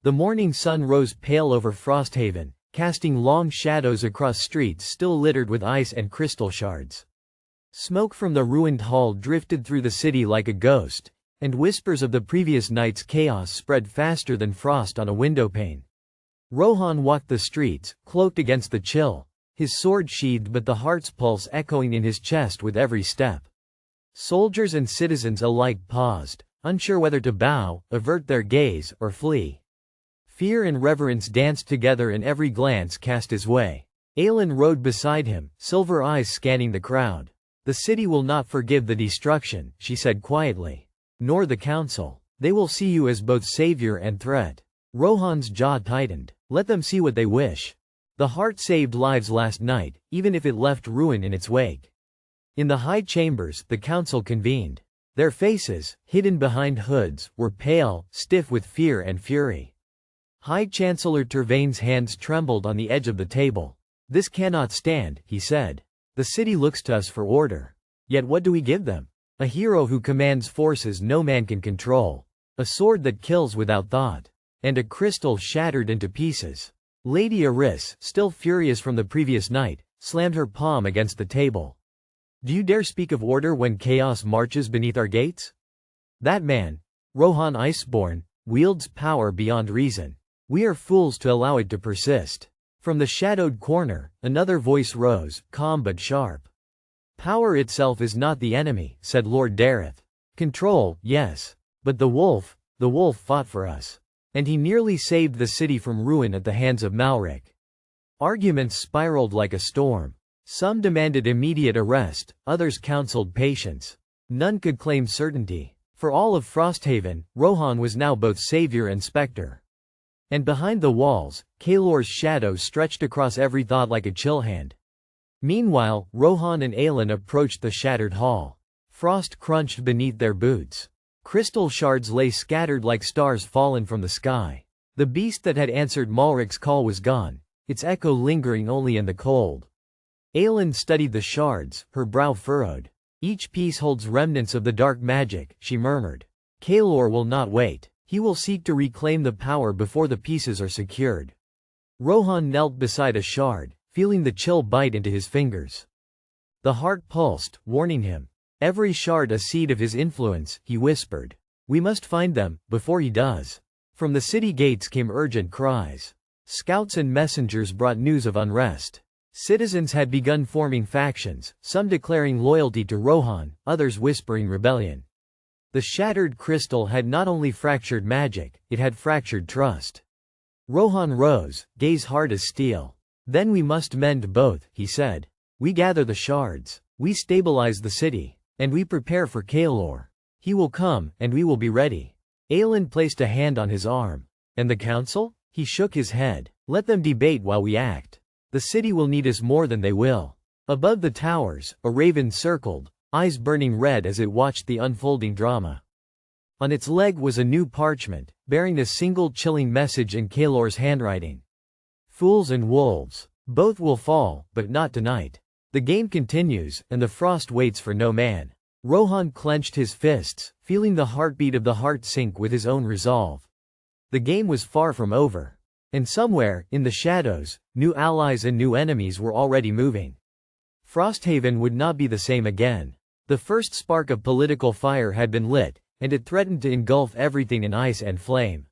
The morning sun rose pale over Frosthaven, casting long shadows across streets still littered with ice and crystal shards. Smoke from the ruined hall drifted through the city like a ghost, and whispers of the previous night's chaos spread faster than frost on a windowpane. Rohan walked the streets, cloaked against the chill, his sword sheathed but the heart's pulse echoing in his chest with every step. Soldiers and citizens alike paused, unsure whether to bow, avert their gaze, or flee. Fear and reverence danced together in every glance cast his way. Aelin rode beside him, silver eyes scanning the crowd. "The city will not forgive the destruction," she said quietly. "Nor the council. They will see you as both savior and threat." Rohan's jaw tightened. Let them see what they wish. The heart saved lives last night, even if it left ruin in its wake. In the high chambers, the council convened. Their faces, hidden behind hoods, were pale, stiff with fear and fury. High Chancellor Tervain's hands trembled on the edge of the table. "This cannot stand," he said. "The city looks to us for order. Yet what do we give them? A hero who commands forces no man can control. A sword that kills without thought. And a crystal shattered into pieces." Lady Eris, still furious from the previous night, slammed her palm against the table. "Do you dare speak of order when chaos marches beneath our gates? That man, Rohan Iceborn, wields power beyond reason. We are fools to allow it to persist." From the shadowed corner, another voice rose, calm but sharp. "Power itself is not the enemy," said Lord Dareth. "Control, yes. But the wolf fought for us. And he nearly saved the city from ruin at the hands of Malric." Arguments spiraled like a storm. Some demanded immediate arrest, others counseled patience. None could claim certainty. For all of Frosthaven, Rohan was now both savior and specter. And behind the walls, Kaelor's shadow stretched across every thought like a chill hand. Meanwhile, Rohan and Aelin approached the shattered hall. Frost crunched beneath their boots. Crystal shards lay scattered like stars fallen from the sky. The beast that had answered Malric's call was gone, its echo lingering only in the cold. Aelin studied the shards, her brow furrowed. "Each piece holds remnants of the dark magic," she murmured. "Kaelor will not wait. He will seek to reclaim the power before the pieces are secured." Rohan knelt beside a shard, feeling the chill bite into his fingers. The heart pulsed, warning him. "Every shard a seed of his influence," he whispered. "We must find them, before he does." From the city gates came urgent cries. Scouts and messengers brought news of unrest. Citizens had begun forming factions, some declaring loyalty to Rohan, others whispering rebellion. The shattered crystal had not only fractured magic, it had fractured trust. Rohan rose, gaze hard as steel. "Then we must mend both," he said. "We gather the shards. We stabilize the city. And we prepare for Kaelor. He will come, and we will be ready." Aelin placed a hand on his arm. "And the council?" He shook his head. "Let them debate while we act. The city will need us more than they will." Above the towers, a raven circled, eyes burning red as it watched the unfolding drama. On its leg was a new parchment, bearing a single chilling message in Kaelor's handwriting. "Fools and wolves. Both will fall, but not tonight. The game continues, and the frost waits for no man." Rohan clenched his fists, feeling the heartbeat of the heart sink with his own resolve. The game was far from over. And somewhere, in the shadows, new allies and new enemies were already moving. Frosthaven would not be the same again. The first spark of political fire had been lit, and it threatened to engulf everything in ice and flame.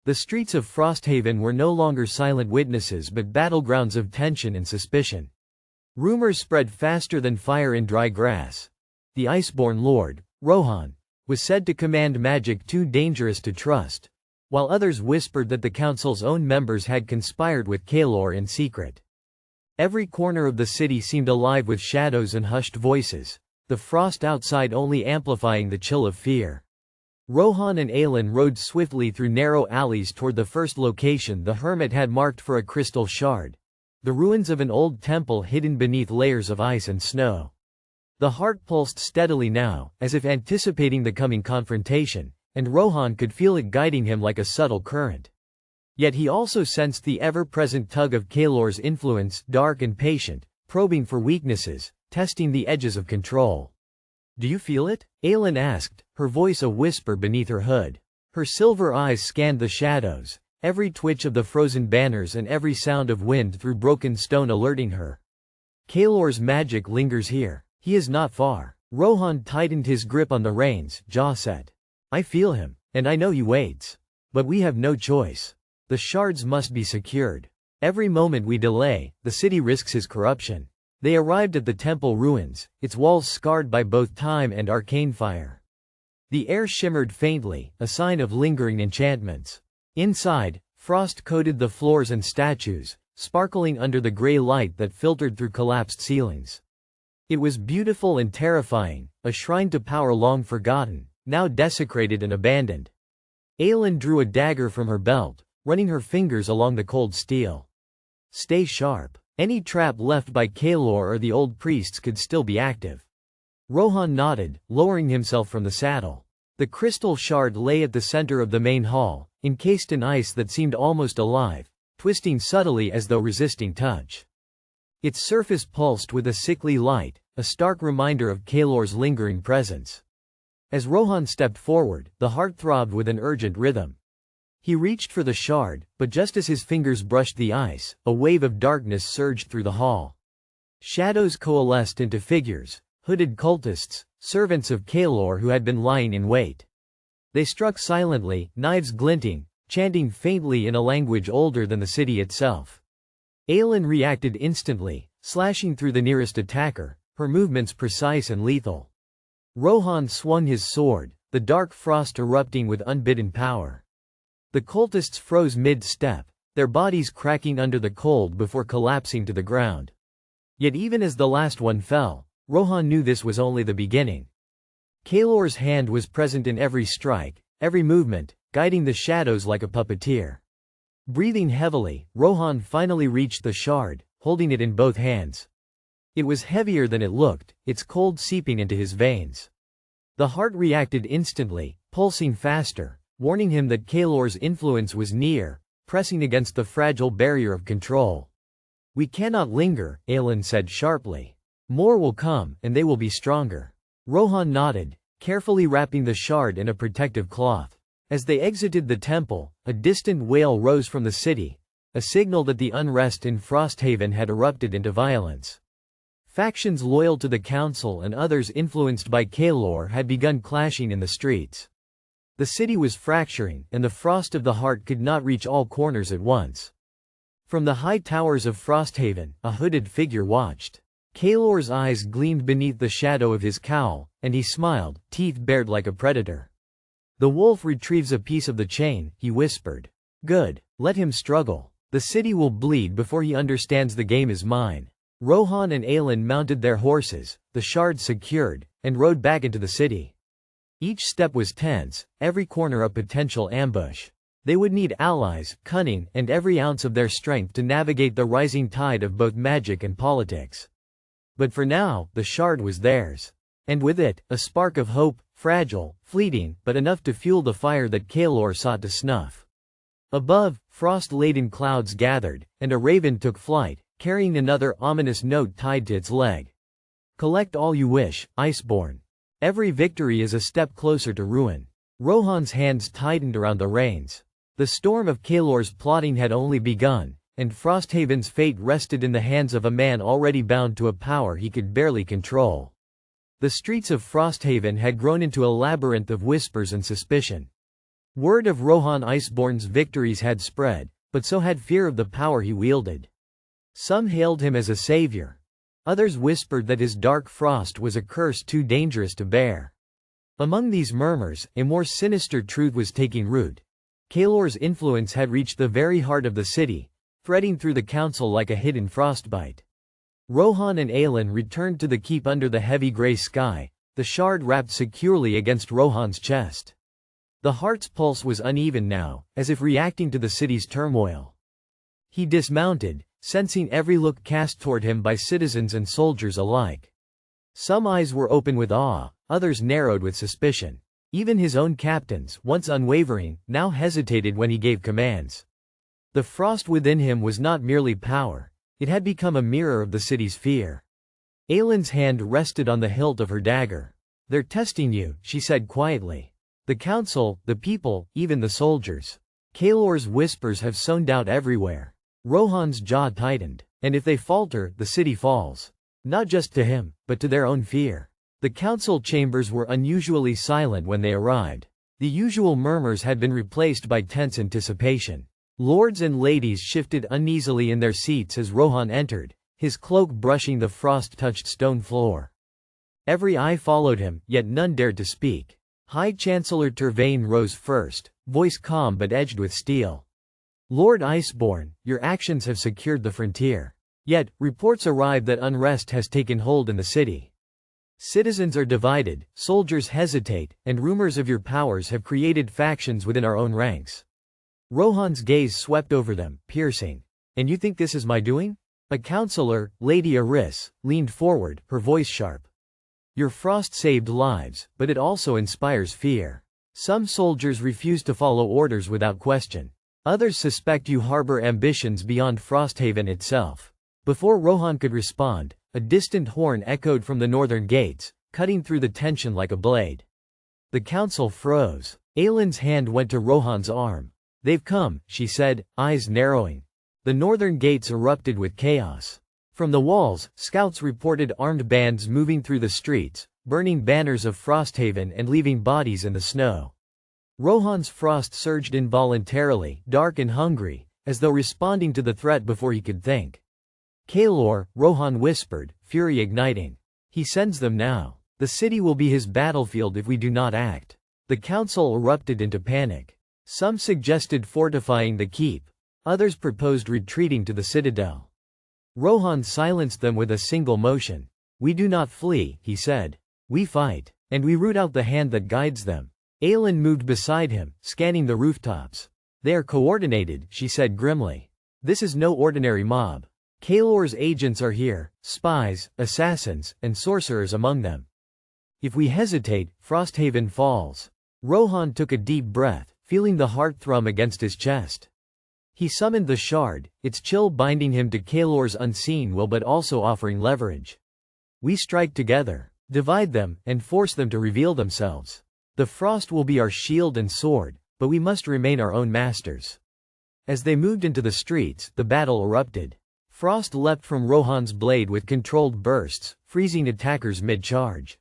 The streets of Frosthaven were no longer silent witnesses but battlegrounds of tension and suspicion. Rumors spread faster than fire in dry grass. The Iceborn Lord, Rohan, was said to command magic too dangerous to trust, while others whispered that the council's own members had conspired with Kaelor in secret. Every corner of the city seemed alive with shadows and hushed voices, the frost outside only amplifying the chill of fear. Rohan and Aelin rode swiftly through narrow alleys toward the first location the hermit had marked for a crystal shard. The ruins of an old temple hidden beneath layers of ice and snow. The heart pulsed steadily now, as if anticipating the coming confrontation, and Rohan could feel it guiding him like a subtle current. Yet he also sensed the ever-present tug of Kaelor's influence, dark and patient, probing for weaknesses, testing the edges of control. "Do you feel it?" Aelin asked, her voice a whisper beneath her hood. Her silver eyes scanned the shadows, every twitch of the frozen banners and every sound of wind through broken stone alerting her. Kaelor's magic lingers here. He is not far. Rohan tightened his grip on the reins, jaw set. I feel him, and I know he waits. But we have no choice. The shards must be secured. Every moment we delay, the city risks his corruption. They arrived at the temple ruins, its walls scarred by both time and arcane fire. The air shimmered faintly, a sign of lingering enchantments. Inside, frost coated the floors and statues, sparkling under the gray light that filtered through collapsed ceilings. It was beautiful and terrifying, a shrine to power long forgotten, now desecrated and abandoned. Aelin drew a dagger from her belt, running her fingers along the cold steel. Stay sharp. Any trap left by Kaelor or the old priests could still be active. Rohan nodded, lowering himself from the saddle. The crystal shard lay at the center of the main hall, encased in ice that seemed almost alive, twisting subtly as though resisting touch. Its surface pulsed with a sickly light, a stark reminder of Kaelor's lingering presence. As Rohan stepped forward, the heart throbbed with an urgent rhythm. He reached for the shard, but just as his fingers brushed the ice, a wave of darkness surged through the hall. Shadows coalesced into figures, hooded cultists, servants of Kaelor who had been lying in wait. They struck silently, knives glinting, chanting faintly in a language older than the city itself. Aelin reacted instantly, slashing through the nearest attacker, her movements precise and lethal. Rohan swung his sword, the dark frost erupting with unbidden power. The cultists froze mid-step, their bodies cracking under the cold before collapsing to the ground. Yet even as the last one fell, Rohan knew this was only the beginning. Kaelor's hand was present in every strike, every movement, guiding the shadows like a puppeteer. Breathing heavily, Rohan finally reached the shard, holding it in both hands. It was heavier than it looked, its cold seeping into his veins. The heart reacted instantly, pulsing faster, warning him that Kaelor's influence was near, pressing against the fragile barrier of control. We cannot linger, Aelin said sharply. More will come, and they will be stronger. Rohan nodded, carefully wrapping the shard in a protective cloth. As they exited the temple, a distant wail rose from the city, a signal that the unrest in Frosthaven had erupted into violence. Factions loyal to the council and others influenced by Kaelor had begun clashing in the streets. The city was fracturing, and the frost of the heart could not reach all corners at once. From the high towers of Frosthaven, a hooded figure watched. Kaelor's eyes gleamed beneath the shadow of his cowl, and he smiled, teeth bared like a predator. The wolf retrieves a piece of the chain, he whispered. Good, let him struggle. The city will bleed before he understands the game is mine. Rohan and Aelin mounted their horses, the shard secured, and rode back into the city. Each step was tense, every corner a potential ambush. They would need allies, cunning, and every ounce of their strength to navigate the rising tide of both magic and politics. But for now, the shard was theirs. And with it, a spark of hope, fragile, fleeting, but enough to fuel the fire that Kaelor sought to snuff. Above, frost-laden clouds gathered, and a raven took flight, carrying another ominous note tied to its leg. Collect all you wish, Iceborn. Every victory is a step closer to ruin. Rohan's hands tightened around the reins. The storm of Kaelor's plotting had only begun, and Frosthaven's fate rested in the hands of a man already bound to a power he could barely control. The streets of Frosthaven had grown into a labyrinth of whispers and suspicion. Word of Rohan Iceborn's victories had spread, but so had fear of the power he wielded. Some hailed him as a savior. Others whispered that his dark frost was a curse too dangerous to bear. Among these murmurs, a more sinister truth was taking root. Kaelor's influence had reached the very heart of the city, threading through the council like a hidden frostbite. Rohan and Aelin returned to the keep under the heavy gray sky, the shard wrapped securely against Rohan's chest. The heart's pulse was uneven now, as if reacting to the city's turmoil. He dismounted, sensing every look cast toward him by citizens and soldiers alike. Some eyes were open with awe, others narrowed with suspicion. Even his own captains, once unwavering, now hesitated when he gave commands. The frost within him was not merely power, it had become a mirror of the city's fear. Aelin's hand rested on the hilt of her dagger. They're testing you, she said quietly. The council, the people, even the soldiers. Kaelor's whispers have sown doubt everywhere. Rohan's jaw tightened. And if they falter, the city falls. Not just to him, but to their own fear. The council chambers were unusually silent when they arrived. The usual murmurs had been replaced by tense anticipation. Lords and ladies shifted uneasily in their seats as Rohan entered, his cloak brushing the frost-touched stone floor. Every eye followed him, yet none dared to speak. High Chancellor Tervain rose first, voice calm but edged with steel. Lord Iceborn, your actions have secured the frontier. Yet, reports arrive that unrest has taken hold in the city. Citizens are divided, soldiers hesitate, and rumors of your powers have created factions within our own ranks. Rohan's gaze swept over them, piercing. And you think this is my doing? A counselor, Lady Eris, leaned forward, her voice sharp. Your frost saved lives, but it also inspires fear. Some soldiers refuse to follow orders without question. Others suspect you harbor ambitions beyond Frosthaven itself. Before Rohan could respond, a distant horn echoed from the northern gates, cutting through the tension like a blade. The council froze. Aylin's hand went to Rohan's arm. They've come, she said, eyes narrowing. The northern gates erupted with chaos. From the walls, scouts reported armed bands moving through the streets, burning banners of Frosthaven and leaving bodies in the snow. Rohan's frost surged involuntarily, dark and hungry, as though responding to the threat before he could think. Kaelor, Rohan whispered, fury igniting. He sends them now. The city will be his battlefield if we do not act. The council erupted into panic. Some suggested fortifying the keep. Others proposed retreating to the citadel. Rohan silenced them with a single motion. We do not flee, he said. We fight. And we root out the hand that guides them. Aylin moved beside him, scanning the rooftops. They are coordinated, she said grimly. This is no ordinary mob. Kaelor's agents are here, spies, assassins, and sorcerers among them. If we hesitate, Frosthaven falls. Rohan took a deep breath, feeling the heart thrum against his chest. He summoned the shard, its chill binding him to Kaelor's unseen will but also offering leverage. We strike together, divide them, and force them to reveal themselves. The frost will be our shield and sword, but we must remain our own masters. As they moved into the streets, the battle erupted. Frost leapt from Rohan's blade with controlled bursts, freezing attackers mid-charge.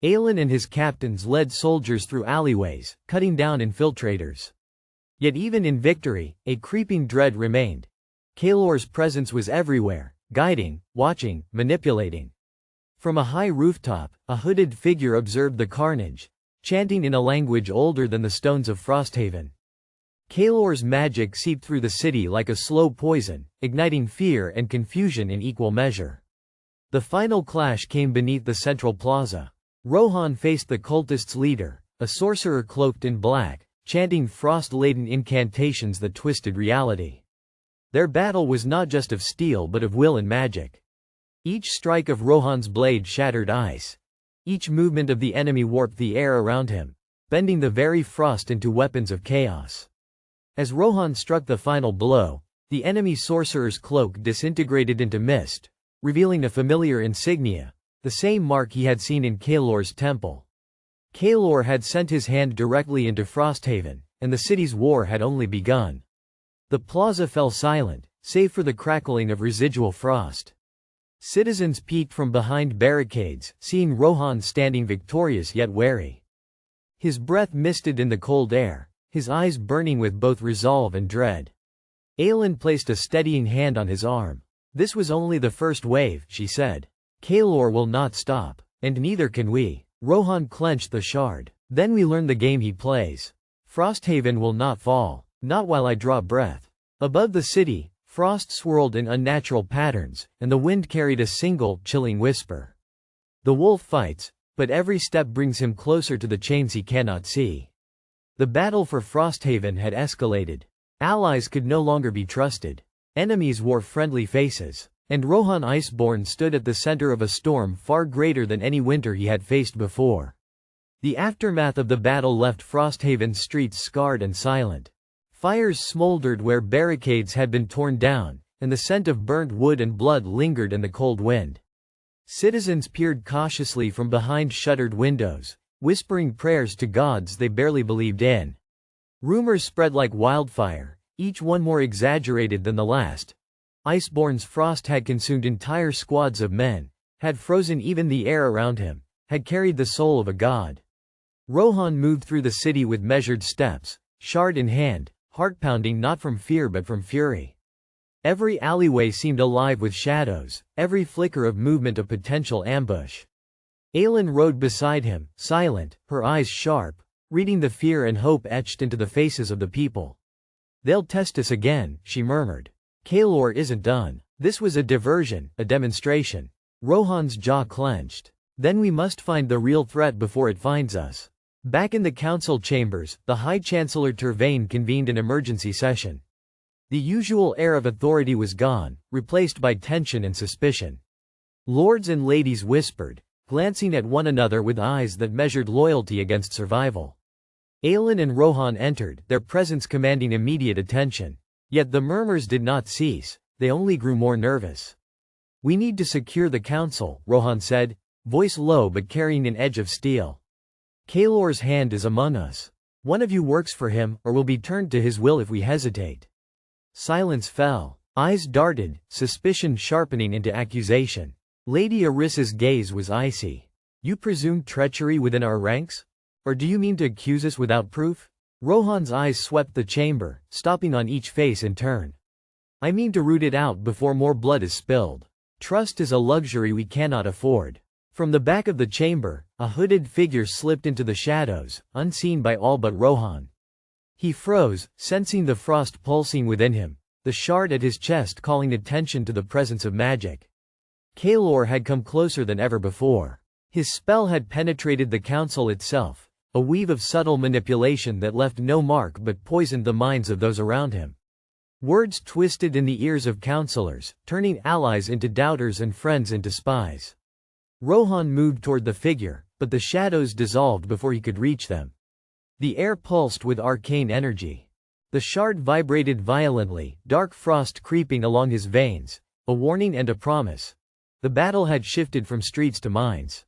Aylin and his captains led soldiers through alleyways, cutting down infiltrators. Yet even in victory, a creeping dread remained. Kaelor's presence was everywhere, guiding, watching, manipulating. From a high rooftop, a hooded figure observed the carnage, chanting in a language older than the stones of Frosthaven. Kaelor's magic seeped through the city like a slow poison, igniting fear and confusion in equal measure. The final clash came beneath the central plaza. Rohan faced the cultists' leader, a sorcerer cloaked in black, chanting frost-laden incantations that twisted reality. Their battle was not just of steel but of will and magic. Each strike of Rohan's blade shattered ice. Each movement of the enemy warped the air around him, bending the very frost into weapons of chaos. As Rohan struck the final blow, the enemy sorcerer's cloak disintegrated into mist, revealing a familiar insignia, the same mark he had seen in Kaelor's temple. Kaelor had sent his hand directly into Frosthaven, and the city's war had only begun. The plaza fell silent, save for the crackling of residual frost. Citizens peeked from behind barricades, seeing Rohan standing victorious yet wary. His breath misted in the cold air, his eyes burning with both resolve and dread. Aylin placed a steadying hand on his arm. This was only the first wave, she said. Kaelor will not stop, and neither can we. Rohan clenched the shard. Then we learn the game he plays. Frosthaven will not fall, not while I draw breath. Above the city, frost swirled in unnatural patterns, and the wind carried a single, chilling whisper. The wolf fights, but every step brings him closer to the chains he cannot see. The battle for Frosthaven had escalated. Allies could no longer be trusted. Enemies wore friendly faces. And Rohan Iceborn stood at the center of a storm far greater than any winter he had faced before. The aftermath of the battle left Frosthaven's streets scarred and silent. Fires smoldered where barricades had been torn down, and the scent of burnt wood and blood lingered in the cold wind. Citizens peered cautiously from behind shuttered windows, whispering prayers to gods they barely believed in. Rumors spread like wildfire, each one more exaggerated than the last. Iceborn's frost had consumed entire squads of men, had frozen even the air around him, had carried the soul of a god. Rohan moved through the city with measured steps, shard in hand, heart pounding not from fear but from fury. Every alleyway seemed alive with shadows, every flicker of movement a potential ambush. Aelin rode beside him, silent, her eyes sharp, reading the fear and hope etched into the faces of the people. "They'll test us again," she murmured. "Kaelor isn't done. This was a diversion, a demonstration." Rohan's jaw clenched. "Then we must find the real threat before it finds us." Back in the council chambers, the High Chancellor Tervain convened an emergency session. The usual air of authority was gone, replaced by tension and suspicion. Lords and ladies whispered, glancing at one another with eyes that measured loyalty against survival. Aelin and Rohan entered, their presence commanding immediate attention. Yet the murmurs did not cease, they only grew more nervous. "We need to secure the council," Rohan said, voice low but carrying an edge of steel. "Kaelor's hand is among us. One of you works for him, or will be turned to his will if we hesitate." Silence fell. Eyes darted, suspicion sharpening into accusation. Lady Arissa's gaze was icy. "You presume treachery within our ranks? Or do you mean to accuse us without proof?" Rohan's eyes swept the chamber, stopping on each face in turn. "I mean to root it out before more blood is spilled. Trust is a luxury we cannot afford." From the back of the chamber, a hooded figure slipped into the shadows, unseen by all but Rohan. He froze, sensing the frost pulsing within him, the shard at his chest calling attention to the presence of magic. Kaelor had come closer than ever before. His spell had penetrated the council itself, a weave of subtle manipulation that left no mark but poisoned the minds of those around him. Words twisted in the ears of counselors, turning allies into doubters and friends into spies. Rohan moved toward the figure, but the shadows dissolved before he could reach them. The air pulsed with arcane energy. The shard vibrated violently, dark frost creeping along his veins, a warning and a promise. The battle had shifted from streets to mines.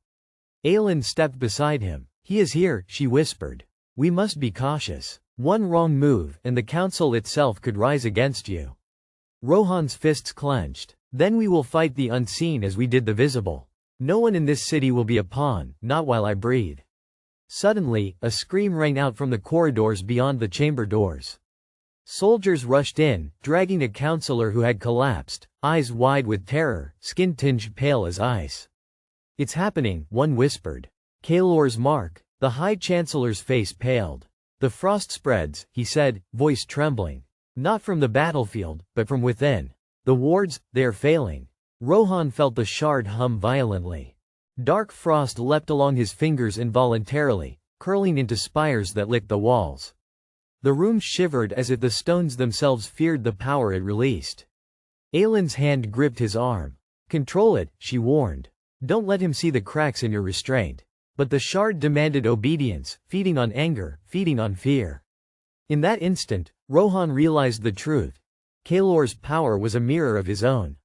Aelin stepped beside him. "He is here," she whispered. "We must be cautious. One wrong move, and the council itself could rise against you." Rohan's fists clenched. "Then we will fight the unseen as we did the visible. No one in this city will be a pawn, not while I breathe." Suddenly, a scream rang out from the corridors beyond the chamber doors. Soldiers rushed in, dragging a counselor who had collapsed, eyes wide with terror, skin tinged pale as ice. "It's happening," one whispered. "Kaelor's mark." The High Chancellor's face paled. "The frost spreads," he said, voice trembling. "Not from the battlefield, but from within. The wards, they are failing." Rohan felt the shard hum violently. Dark frost leapt along his fingers involuntarily, curling into spires that licked the walls. The room shivered as if the stones themselves feared the power it released. Aelin's hand gripped his arm. "Control it," she warned. "Don't let him see the cracks in your restraint." But the shard demanded obedience, feeding on anger, feeding on fear. In that instant, Rohan realized the truth. Kaelor's power was a mirror of his own.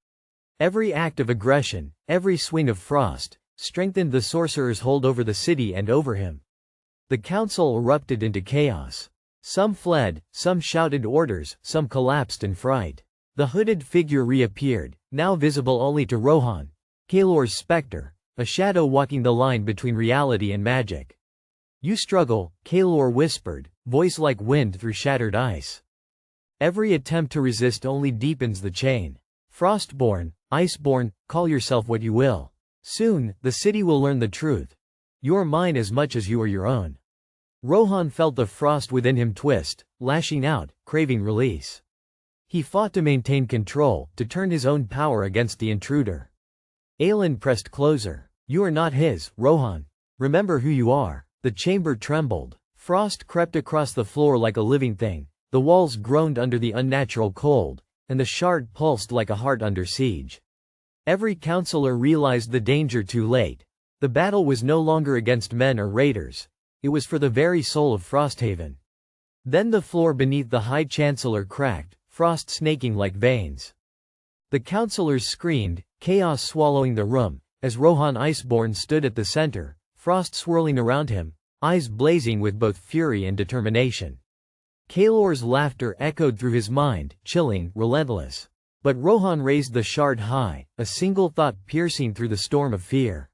Every act of aggression, every swing of frost, strengthened the sorcerer's hold over the city and over him. The council erupted into chaos. Some fled, some shouted orders, some collapsed in fright. The hooded figure reappeared, now visible only to Rohan, Kaelor's specter, a shadow walking the line between reality and magic. "You struggle," Kaelor whispered, voice like wind through shattered ice. "Every attempt to resist only deepens the chain. Frostborn, Iceborn, call yourself what you will. Soon, the city will learn the truth. You are mine as much as you are your own." Rohan felt the frost within him twist, lashing out, craving release. He fought to maintain control, to turn his own power against the intruder. Aelin pressed closer. "You are not his, Rohan. Remember who you are." The chamber trembled. Frost crept across the floor like a living thing, the walls groaned under the unnatural cold, and the shard pulsed like a heart under siege. Every counselor realized the danger too late. The battle was no longer against men or raiders. It was for the very soul of Frosthaven. Then the floor beneath the High Chancellor cracked, frost snaking like veins. The counselors screamed, chaos swallowing the room, as Rohan Iceborn stood at the center, frost swirling around him, eyes blazing with both fury and determination. Kaelor's laughter echoed through his mind, chilling, relentless. But Rohan raised the shard high, a single thought piercing through the storm of fear.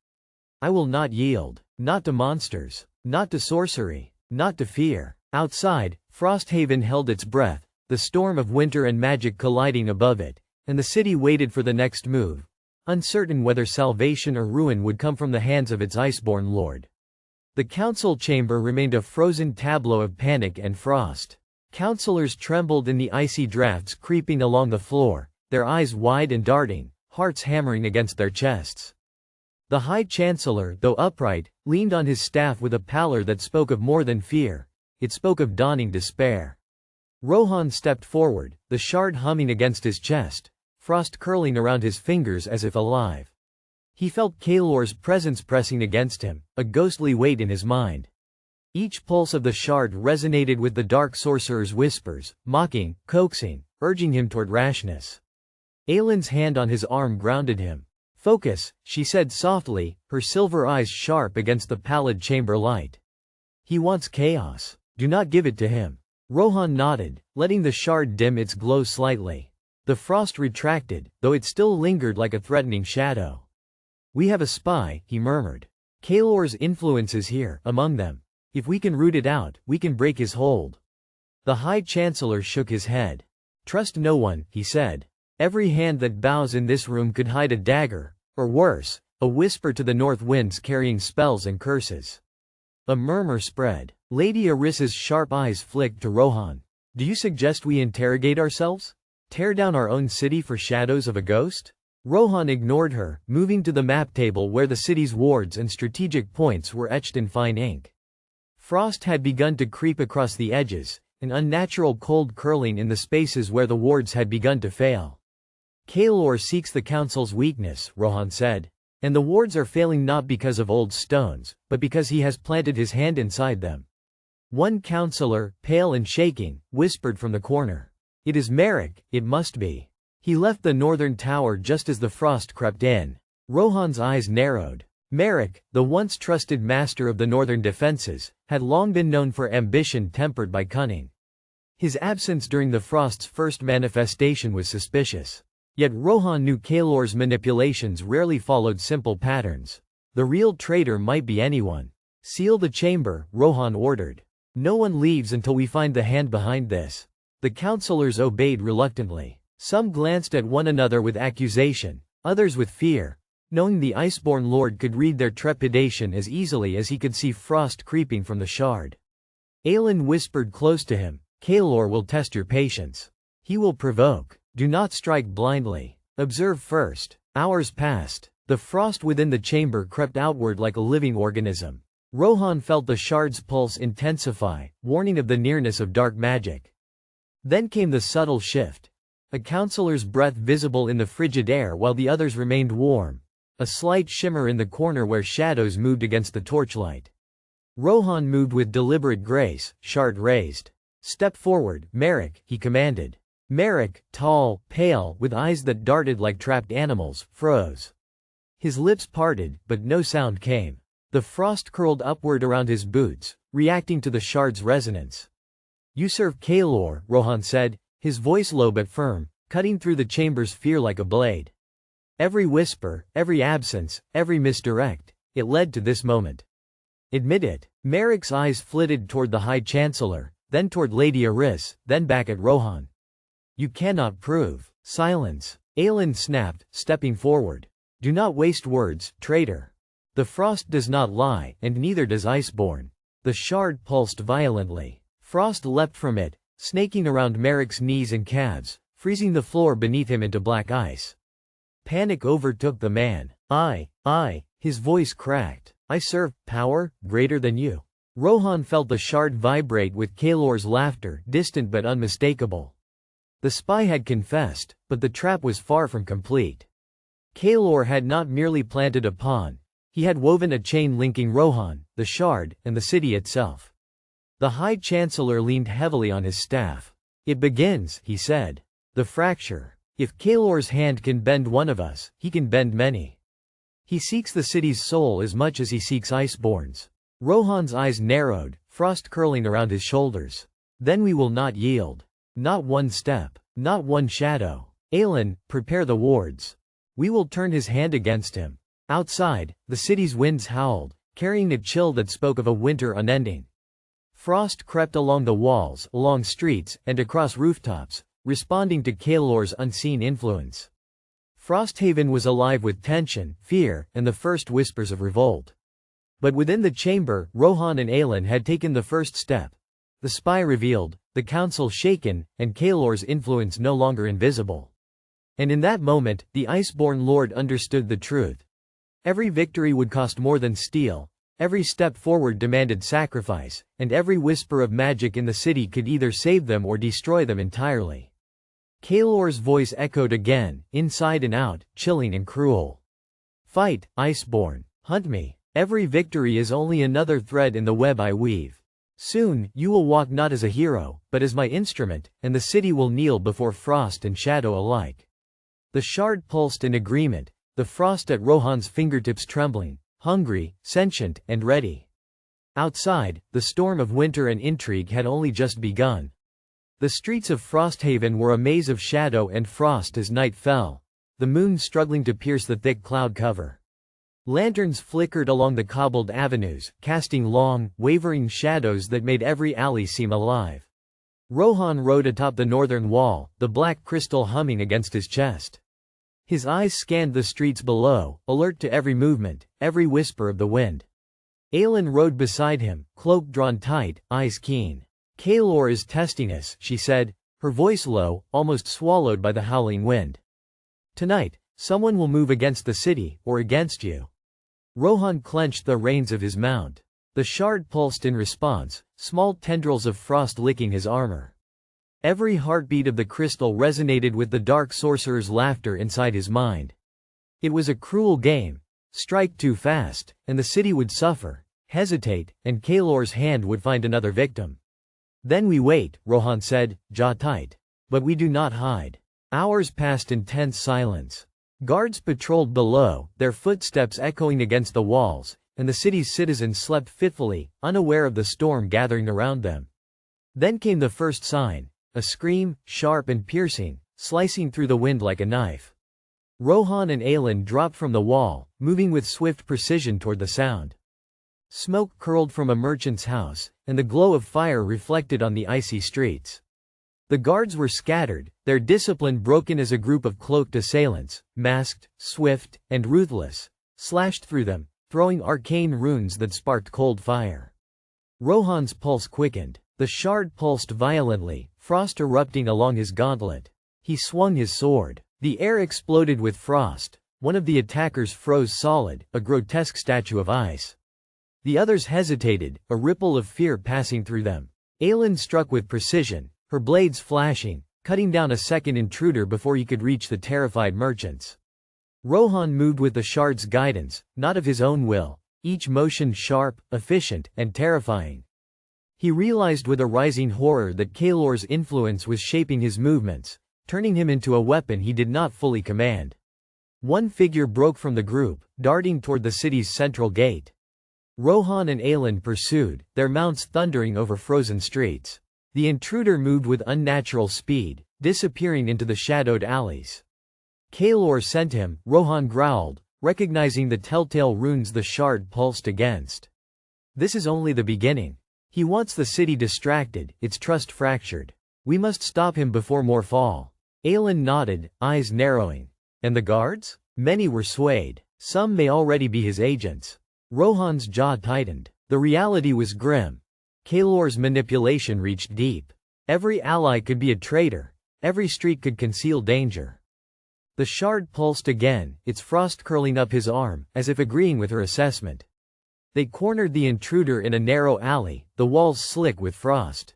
I will not yield. Not to monsters. Not to sorcery. Not to fear. Outside, Frosthaven held its breath, the storm of winter and magic colliding above it, and the city waited for the next move, uncertain whether salvation or ruin would come from the hands of its Iceborn lord. The council chamber remained a frozen tableau of panic and frost. Councillors trembled in the icy drafts creeping along the floor, their eyes wide and darting, hearts hammering against their chests. The High Chancellor, though upright, leaned on his staff with a pallor that spoke of more than fear. It spoke of dawning despair. Rohan stepped forward, the shard humming against his chest, frost curling around his fingers as if alive. He felt Kaelor's presence pressing against him, a ghostly weight in his mind. Each pulse of the shard resonated with the dark sorcerer's whispers, mocking, coaxing, urging him toward rashness. Aylin's hand on his arm grounded him. Focus, she said softly, her silver eyes sharp against the pallid chamber light. He wants chaos. Do not give it to him. Rohan nodded, letting the shard dim its glow slightly. The frost retracted, though it still lingered like a threatening shadow. We have a spy, he murmured. Kaelor's influence is here, among them. If we can root it out, we can break his hold. The High Chancellor shook his head. Trust no one, he said. Every hand that bows in this room could hide a dagger, or worse, a whisper to the north winds carrying spells and curses. A murmur spread. Lady Arissa's sharp eyes flicked to Rohan. Do you suggest we interrogate ourselves? Tear down our own city for shadows of a ghost? Rohan ignored her, moving to the map table where the city's wards and strategic points were etched in fine ink. Frost had begun to creep across the edges, an unnatural cold curling in the spaces where the wards had begun to fail. Kaelor seeks the council's weakness, Rohan said. And the wards are failing not because of old stones, but because he has planted his hand inside them. One councillor, pale and shaking, whispered from the corner. It is Merrick, it must be. He left the northern tower just as the frost crept in. Rohan's eyes narrowed. Merrick, the once trusted master of the northern defenses, had long been known for ambition tempered by cunning. His absence during the frost's first manifestation was suspicious. Yet Rohan knew Kaelor's manipulations rarely followed simple patterns. The real traitor might be anyone. Seal the chamber, Rohan ordered. No one leaves until we find the hand behind this. The councillors obeyed reluctantly. Some glanced at one another with accusation, others with fear, knowing the Iceborn Lord could read their trepidation as easily as he could see frost creeping from the shard. Aylin whispered close to him, Kaelor will test your patience. He will provoke. Do not strike blindly. Observe first. Hours passed. The frost within the chamber crept outward like a living organism. Rohan felt the shard's pulse intensify, warning of the nearness of dark magic. Then came the subtle shift. A councillor's breath visible in the frigid air while the others remained warm. A slight shimmer in the corner where shadows moved against the torchlight. Rohan moved with deliberate grace, shard raised. Step forward, Merrick, he commanded. Merrick, tall, pale, with eyes that darted like trapped animals, froze. His lips parted, but no sound came. The frost curled upward around his boots, reacting to the shard's resonance. You serve Kaelor, Rohan said, his voice low but firm, cutting through the chamber's fear like a blade. Every whisper, every absence, every misdirect, it led to this moment. Admit it. Merrick's eyes flitted toward the High Chancellor, then toward Lady Aris, then back at Rohan. You cannot prove. Silence. Aylin snapped, stepping forward. Do not waste words, traitor. The frost does not lie, and neither does Iceborn. The shard pulsed violently. Frost leapt from it, snaking around Merrick's knees and calves, freezing the floor beneath him into black ice. Panic overtook the man. His voice cracked. I serve power greater than you. Rohan felt the shard vibrate with Kaelor's laughter, distant but unmistakable. The spy had confessed, but the trap was far from complete. Kaelor had not merely planted a pawn, he had woven a chain linking Rohan, the shard, and the city itself. The High Chancellor leaned heavily on his staff. It begins, he said. The fracture. If Kaelor's hand can bend one of us, he can bend many. He seeks the city's soul as much as he seeks Iceborn's. Rohan's eyes narrowed, frost curling around his shoulders. Then we will not yield. Not one step. Not one shadow. Aelin, prepare the wards. We will turn his hand against him. Outside, the city's winds howled, carrying a chill that spoke of a winter unending. Frost crept along the walls, along streets, and across rooftops, responding to Kaelor's unseen influence. Frosthaven was alive with tension, fear, and the first whispers of revolt. But within the chamber, Rohan and Aelin had taken the first step. The spy revealed, the council shaken, and Kaelor's influence no longer invisible. And in that moment, the Iceborn Lord understood the truth. Every victory would cost more than steel, every step forward demanded sacrifice, and every whisper of magic in the city could either save them or destroy them entirely. Kaelor's voice echoed again, inside and out, chilling and cruel. Fight, Iceborn. Hunt me. Every victory is only another thread in the web I weave. Soon, you will walk not as a hero, but as my instrument, and the city will kneel before frost and shadow alike. The shard pulsed in agreement, the frost at Rohan's fingertips trembling, hungry, sentient, and ready. Outside, the storm of winter and intrigue had only just begun. The streets of Frosthaven were a maze of shadow and frost as night fell, the moon struggling to pierce the thick cloud cover. Lanterns flickered along the cobbled avenues, casting long, wavering shadows that made every alley seem alive. Rohan rode atop the northern wall, the black crystal humming against his chest. His eyes scanned the streets below, alert to every movement, every whisper of the wind. Aelin rode beside him, cloak drawn tight, eyes keen. Kaelor is testing us, she said, her voice low, almost swallowed by the howling wind. Tonight, someone will move against the city, or against you. Rohan clenched the reins of his mount. The shard pulsed in response, small tendrils of frost licking his armor. Every heartbeat of the crystal resonated with the dark sorcerer's laughter inside his mind. It was a cruel game. Strike too fast, and the city would suffer, hesitate, and Kaelor's hand would find another victim. Then we wait, Rohan said, jaw tight. But we do not hide. Hours passed in tense silence. Guards patrolled below, their footsteps echoing against the walls, and the city's citizens slept fitfully, unaware of the storm gathering around them. Then came the first sign, a scream, sharp and piercing, slicing through the wind like a knife. Rohan and Aelin dropped from the wall, moving with swift precision toward the sound. Smoke curled from a merchant's house, and the glow of fire reflected on the icy streets. The guards were scattered, their discipline broken as a group of cloaked assailants, masked, swift, and ruthless, slashed through them, throwing arcane runes that sparked cold fire. Rohan's pulse quickened. The shard pulsed violently, frost erupting along his gauntlet. He swung his sword. The air exploded with frost. One of the attackers froze solid, a grotesque statue of ice. The others hesitated, a ripple of fear passing through them. Aelin struck with precision, her blades flashing, cutting down a second intruder before he could reach the terrified merchants. Rohan moved with the shard's guidance, not of his own will, each motion sharp, efficient, and terrifying. He realized with a rising horror that Kaelor's influence was shaping his movements, turning him into a weapon he did not fully command. One figure broke from the group, darting toward the city's central gate. Rohan and Aelin pursued, their mounts thundering over frozen streets. The intruder moved with unnatural speed, disappearing into the shadowed alleys. Kaelor sent him, Rohan growled, recognizing the telltale runes the shard pulsed against. This is only the beginning. He wants the city distracted, its trust fractured. We must stop him before more fall. Aelin nodded, eyes narrowing. And the guards? Many were swayed. Some may already be his agents. Rohan's jaw tightened. The reality was grim. Kaelor's manipulation reached deep. Every ally could be a traitor. Every street could conceal danger. The shard pulsed again, its frost curling up his arm, as if agreeing with her assessment. They cornered the intruder in a narrow alley, the walls slick with frost.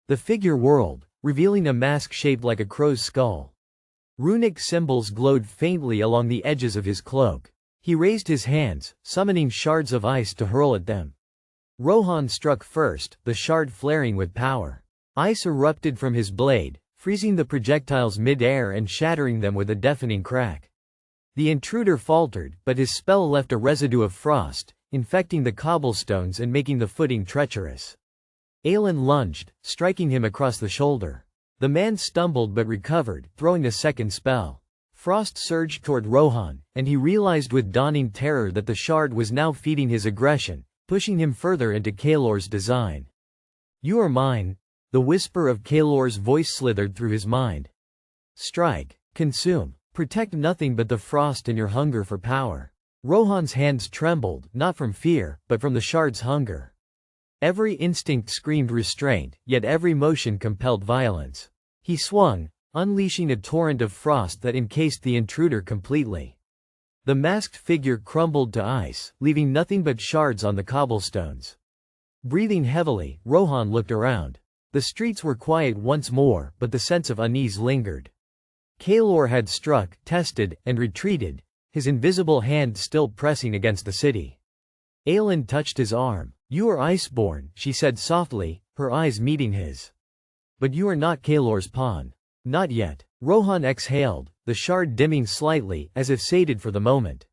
The figure whirled, revealing a mask shaped like a crow's skull. Runic symbols glowed faintly along the edges of his cloak. He raised his hands, summoning shards of ice to hurl at them. Rohan struck first, the shard flaring with power. Ice erupted from his blade, freezing the projectiles mid-air and shattering them with a deafening crack. The intruder faltered, but his spell left a residue of frost, infecting the cobblestones and making the footing treacherous. Aelin lunged, striking him across the shoulder. The man stumbled but recovered, throwing a second spell. Frost surged toward Rohan, and he realized with dawning terror that the shard was now feeding his aggression, pushing him further into Kaelor's design. "You are mine." The whisper of Kaelor's voice slithered through his mind. "Strike. Consume. Protect nothing but the frost and your hunger for power." Rohan's hands trembled, not from fear, but from the shard's hunger. Every instinct screamed restraint, yet every motion compelled violence. He swung, unleashing a torrent of frost that encased the intruder completely. The masked figure crumbled to ice, leaving nothing but shards on the cobblestones. Breathing heavily, Rohan looked around. The streets were quiet once more, but the sense of unease lingered. Kaelor had struck, tested, and retreated, his invisible hand still pressing against the city. Aelin touched his arm. "You are Iceborn," she said softly, her eyes meeting his. "But you are not Kaelor's pawn." "Not yet." Rohan exhaled, the shard dimming slightly, as if sated for the moment.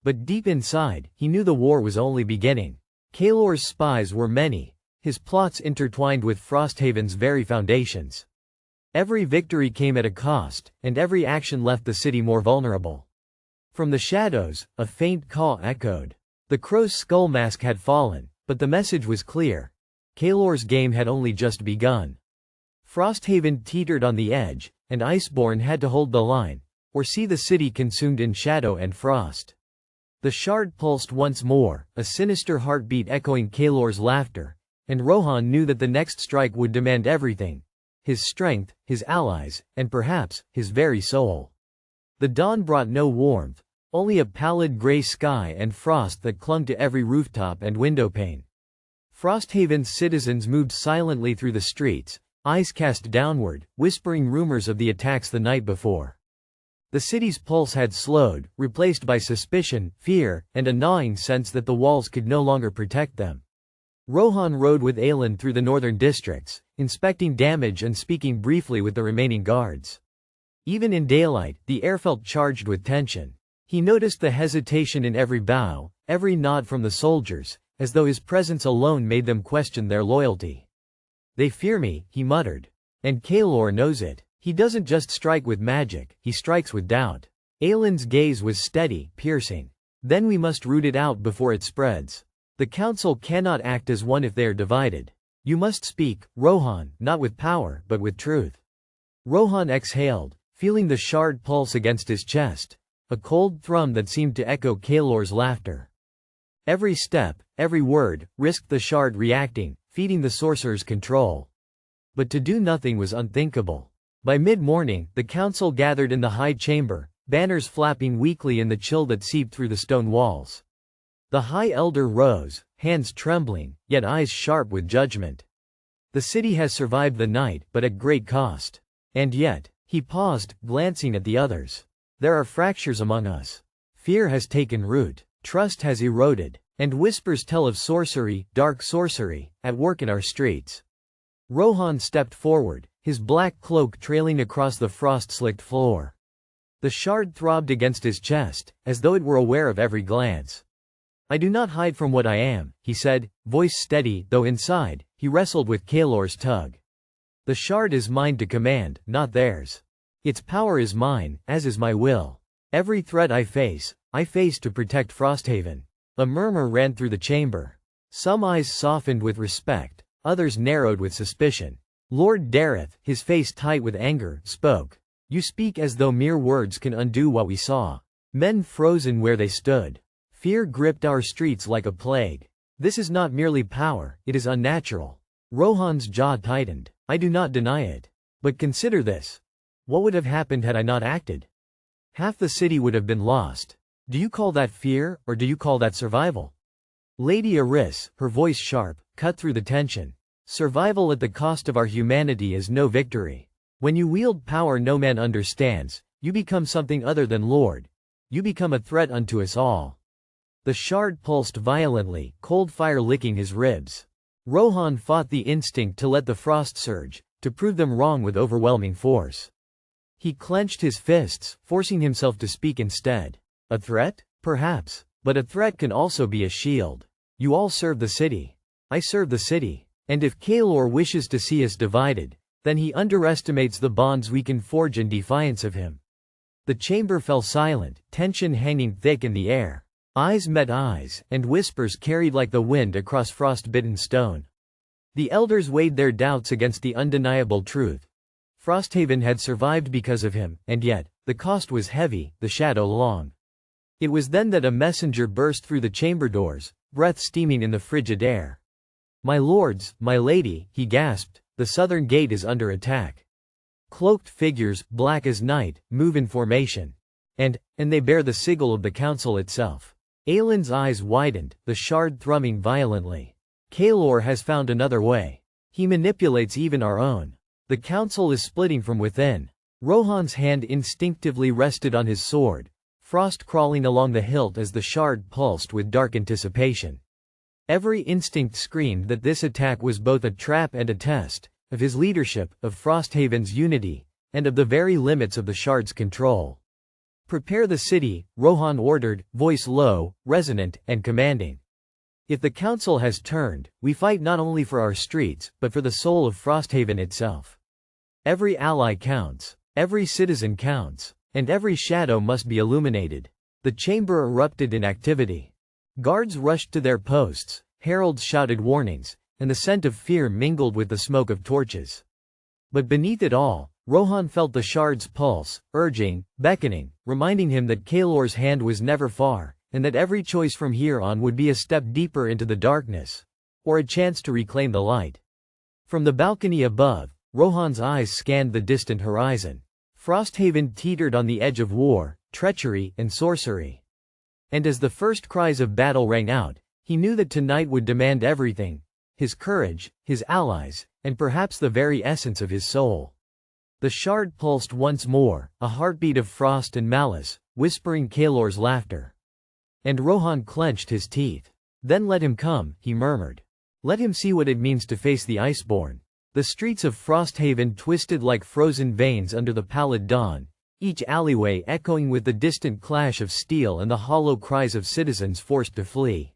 But deep inside, he knew the war was only beginning. Kaelor's spies were many, his plots intertwined with Frosthaven's very foundations. Every victory came at a cost, and every action left the city more vulnerable. From the shadows, a faint call echoed. The crow's skull mask had fallen, but the message was clear. Kaelor's game had only just begun. Frosthaven teetered on the edge, and Iceborn had to hold the line, or see the city consumed in shadow and frost. The shard pulsed once more, a sinister heartbeat echoing Kaelor's laughter, and Rohan knew that the next strike would demand everything: his strength, his allies, and perhaps, his very soul. The dawn brought no warmth, only a pallid gray sky and frost that clung to every rooftop and windowpane. Frosthaven's citizens moved silently through the streets, eyes cast downward, whispering rumors of the attacks the night before. The city's pulse had slowed, replaced by suspicion, fear, and a gnawing sense that the walls could no longer protect them. Rohan rode with Aelin through the northern districts, inspecting damage and speaking briefly with the remaining guards. Even in daylight, the air felt charged with tension. He noticed the hesitation in every bow, every nod from the soldiers, as though his presence alone made them question their loyalty. "They fear me," he muttered. "And Kaelor knows it. He doesn't just strike with magic, he strikes with doubt." Aelin's gaze was steady, piercing. "Then we must root it out before it spreads. The council cannot act as one if they are divided. You must speak, Rohan, not with power, but with truth." Rohan exhaled, feeling the shard pulse against his chest, a cold thrum that seemed to echo Kaelor's laughter. Every step, every word, risked the shard reacting, feeding the sorcerer's control. But to do nothing was unthinkable. By mid-morning, the council gathered in the high chamber, banners flapping weakly in the chill that seeped through the stone walls. The High Elder rose, hands trembling, yet eyes sharp with judgment. "The city has survived the night, but at great cost. And yet," he paused, glancing at the others, "there are fractures among us. Fear has taken root, trust has eroded, and whispers tell of sorcery, dark sorcery, at work in our streets." Rohan stepped forward, his black cloak trailing across the frost-slicked floor. The shard throbbed against his chest, as though it were aware of every glance. "I do not hide from what I am," he said, voice steady, though inside, he wrestled with Kaelor's tug. "The shard is mine to command, not theirs. Its power is mine, as is my will. Every threat I face to protect Frosthaven." A murmur ran through the chamber. Some eyes softened with respect, others narrowed with suspicion. Lord Dareth, his face tight with anger, spoke. "You speak as though mere words can undo what we saw." Men frozen where they stood. Fear gripped our streets like a plague. "This is not merely power, it is unnatural." Rohan's jaw tightened. "I do not deny it. But consider this. What would have happened had I not acted? Half the city would have been lost. Do you call that fear, or do you call that survival?" Lady Eris, her voice sharp, cut through the tension. "Survival at the cost of our humanity is no victory. When you wield power no man understands, you become something other than Lord. You become a threat unto us all." The shard pulsed violently, cold fire licking his ribs. Rohan fought the instinct to let the frost surge, to prove them wrong with overwhelming force. He clenched his fists, forcing himself to speak instead. "A threat? Perhaps. But a threat can also be a shield. You all serve the city. I serve the city. And if Kaelor wishes to see us divided, then he underestimates the bonds we can forge in defiance of him." The chamber fell silent, tension hanging thick in the air. Eyes met eyes, and whispers carried like the wind across frost-bitten stone. The elders weighed their doubts against the undeniable truth. Frosthaven had survived because of him, and yet, the cost was heavy, the shadow long. It was then that a messenger burst through the chamber doors, breath steaming in the frigid air. "My lords, my lady," he gasped, "the southern gate is under attack. Cloaked figures, black as night, move in formation. And they bear the sigil of the council itself." Aelin's eyes widened, the shard thrumming violently. "Kaelor has found another way. He manipulates even our own. The council is splitting from within." Rohan's hand instinctively rested on his sword, frost crawling along the hilt as the shard pulsed with dark anticipation. Every instinct screamed that this attack was both a trap and a test, of his leadership, of Frosthaven's unity, and of the very limits of the shard's control. "Prepare the city," Rohan ordered, voice low, resonant, and commanding. "If the council has turned, we fight not only for our streets, but for the soul of Frosthaven itself. Every ally counts, every citizen counts, and every shadow must be illuminated." The chamber erupted in activity. Guards rushed to their posts, heralds shouted warnings, and the scent of fear mingled with the smoke of torches. But beneath it all, Rohan felt the shard's pulse, urging, beckoning, reminding him that Kaelor's hand was never far, and that every choice from here on would be a step deeper into the darkness, or a chance to reclaim the light. From the balcony above, Rohan's eyes scanned the distant horizon. Frosthaven teetered on the edge of war, treachery, and sorcery. And as the first cries of battle rang out, he knew that tonight would demand everything: his courage, his allies, and perhaps the very essence of his soul. The shard pulsed once more, a heartbeat of frost and malice, whispering Kaelor's laughter. And Rohan clenched his teeth. "Then let him come," he murmured. "Let him see what it means to face the Iceborn." The streets of Frosthaven twisted like frozen veins under the pallid dawn, each alleyway echoing with the distant clash of steel and the hollow cries of citizens forced to flee.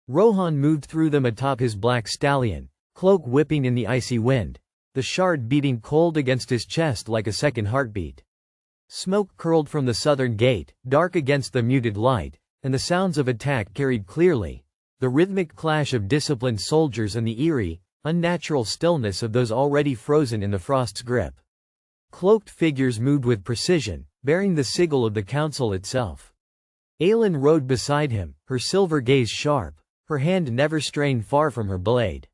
Rohan moved through them atop his black stallion, cloak whipping in the icy wind, the shard beating cold against his chest like a second heartbeat. Smoke curled from the southern gate, dark against the muted light, and the sounds of attack carried clearly, the rhythmic clash of disciplined soldiers and the eerie, unnatural stillness of those already frozen in the frost's grip. Cloaked figures moved with precision, bearing the sigil of the council itself. Aelin rode beside him, her silver gaze sharp, her hand never straying far from her blade.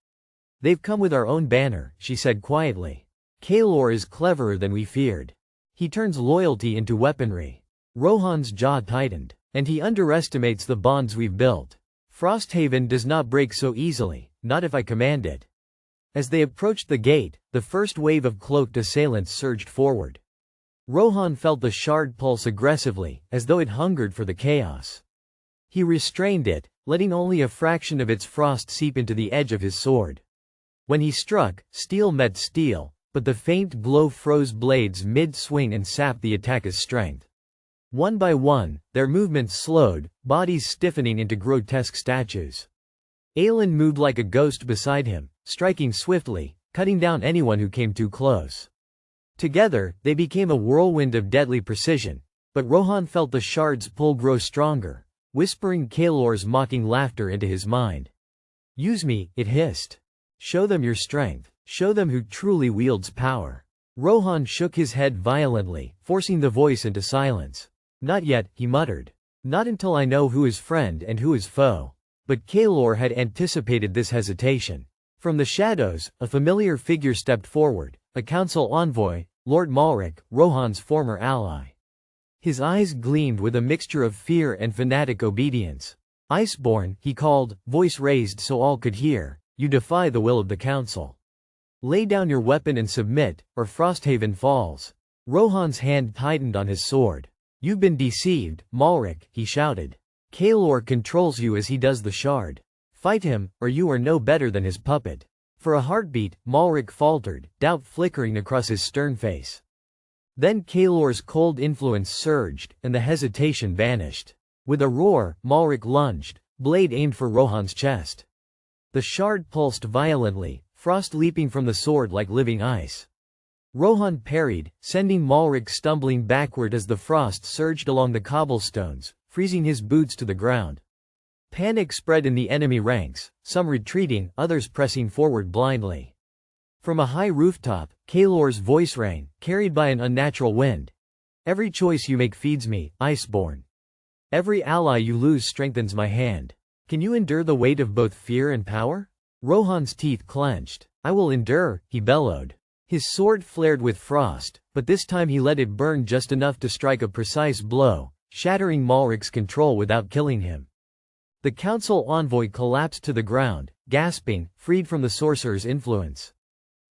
"They've come with our own banner," she said quietly. "Kaelor is cleverer than we feared. He turns loyalty into weaponry." Rohan's jaw tightened. "And he underestimates the bonds we've built. Frosthaven does not break so easily, not if I command it." As they approached the gate, the first wave of cloaked assailants surged forward. Rohan felt the shard pulse aggressively, as though it hungered for the chaos. He restrained it, letting only a fraction of its frost seep into the edge of his sword. When he struck, steel met steel, but the faint glow froze blades mid-swing and sapped the attacker's strength. One by one, their movements slowed, bodies stiffening into grotesque statues. Aelin moved like a ghost beside him, striking swiftly, cutting down anyone who came too close. Together, they became a whirlwind of deadly precision, but Rohan felt the shard's pull grow stronger, whispering Kaelor's mocking laughter into his mind. "Use me," it hissed. "Show them your strength. Show them who truly wields power." Rohan shook his head violently, forcing the voice into silence. "Not yet," he muttered. "Not until I know who is friend and who is foe." But Kaelor had anticipated this hesitation. From the shadows, a familiar figure stepped forward, a council envoy, Lord Malric, Rohan's former ally. His eyes gleamed with a mixture of fear and fanatic obedience. "Iceborn," he called, voice raised so all could hear, "you defy the will of the council. Lay down your weapon and submit, or Frosthaven falls." Rohan's hand tightened on his sword. "You've been deceived, Malric," he shouted. "Kaelor controls you as he does the shard. Fight him, or you are no better than his puppet." For a heartbeat, Malric faltered, doubt flickering across his stern face. Then Kaelor's cold influence surged, and the hesitation vanished. With a roar, Malric lunged, blade aimed for Rohan's chest. The shard pulsed violently, frost leaping from the sword like living ice. Rohan parried, sending Malrik stumbling backward as the frost surged along the cobblestones, freezing his boots to the ground. Panic spread in the enemy ranks, some retreating, others pressing forward blindly. From a high rooftop, Kaelor's voice rang, carried by an unnatural wind. "Every choice you make feeds me, Iceborn. Every ally you lose strengthens my hand. Can you endure the weight of both fear and power?" Rohan's teeth clenched. "I will endure," he bellowed. His sword flared with frost, but this time he let it burn just enough to strike a precise blow, shattering Malrik's control without killing him. The council envoy collapsed to the ground, gasping, freed from the sorcerer's influence.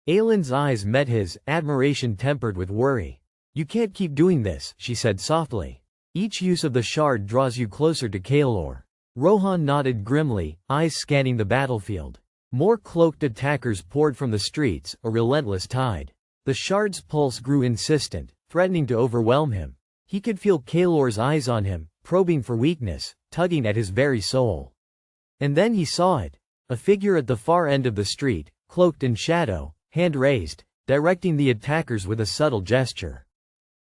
Aylin's eyes met his, admiration tempered with worry. "You can't keep doing this," she said softly. "Each use of the shard draws you closer to Kaelor." Rohan nodded grimly, eyes scanning the battlefield. More cloaked attackers poured from the streets, a relentless tide. The shard's pulse grew insistent, threatening to overwhelm him. He could feel Kaelor's eyes on him, probing for weakness, tugging at his very soul. And then he saw it. A figure at the far end of the street, cloaked in shadow, hand raised, directing the attackers with a subtle gesture.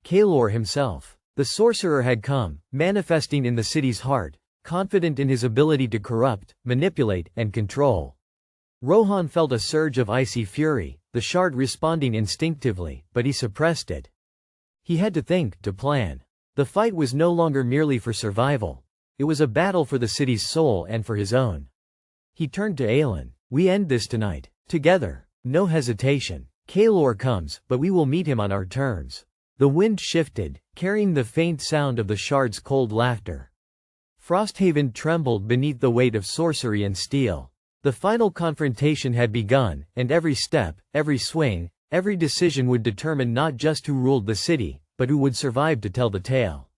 Kaelor himself. The sorcerer had come, manifesting in the city's heart, confident in his ability to corrupt, manipulate, and control. Rohan felt a surge of icy fury, the shard responding instinctively, but he suppressed it. He had to think, to plan. The fight was no longer merely for survival. It was a battle for the city's soul and for his own. He turned to Aylin. "We end this tonight. Together. No hesitation. Kaelor comes, but we will meet him on our terms." The wind shifted, carrying the faint sound of the shard's cold laughter. Frosthaven trembled beneath the weight of sorcery and steel. The final confrontation had begun, and every step, every swing, every decision would determine not just who ruled the city, but who would survive to tell the tale.